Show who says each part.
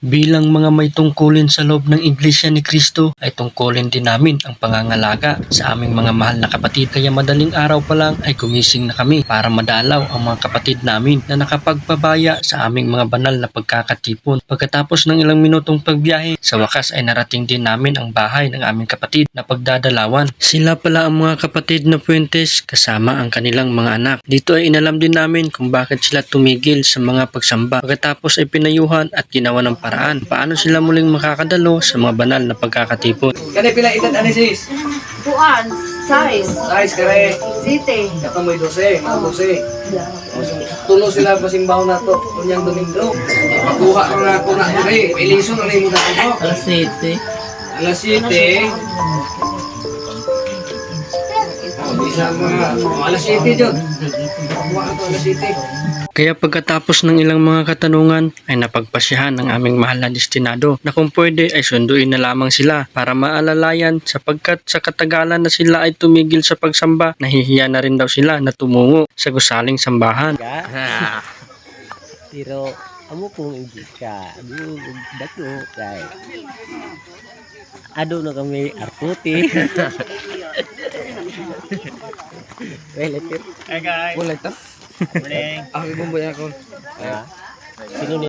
Speaker 1: Bilang mga may tungkulin sa loob ng Iglesia ni Cristo ay tungkulin din namin ang pangangalaga sa aming mga mahal na kapatid. Kaya madaling araw pa lang ay gumising na kami para madalaw ang mga kapatid namin na nakapagpabaya sa aming mga banal na pagkakatipon. Pagkatapos ng ilang minutong pagbiyahe, sa wakas ay narating din namin ang bahay ng aming kapatid na pagdadalawan. Sila pala ang mga kapatid na Puentes kasama ang kanilang mga anak. Dito ay inalam din namin kung bakit sila tumigil sa mga pagsamba. Pagkatapos ay pinayuhan at ginawa ng paraan paano sila muling makakadalo sa mga banal na pagkakatipon.
Speaker 2: Kani pila edad ani sis?
Speaker 3: Kuan, size,
Speaker 2: Size kare.
Speaker 3: city.
Speaker 2: Kato mo'y 12, mga 12. Tulo sila pasimbaw na to. Kunyang Domingo. Makuha ko na ako na dire. Iliso na rin mo na ako.
Speaker 4: Alas 7.
Speaker 2: Alas 7. Bisa mga alas 7 dyan. Makuha ako alas 7.
Speaker 1: Kaya pagkatapos ng ilang mga katanungan ay napagpasyahan ng aming mahal na destinado na kung pwede ay sunduin na lamang sila para maalalayan sapagkat sa katagalan na sila ay tumigil sa pagsamba, nahihiya na rin daw sila na tumungo sa gusaling sambahan.
Speaker 4: Pero amo kung hindi ka, dako kay ado na kami arputi. Well, ito.
Speaker 2: Hey guys.
Speaker 4: Wala ito.
Speaker 2: Ako ibang buya ko.
Speaker 4: Sino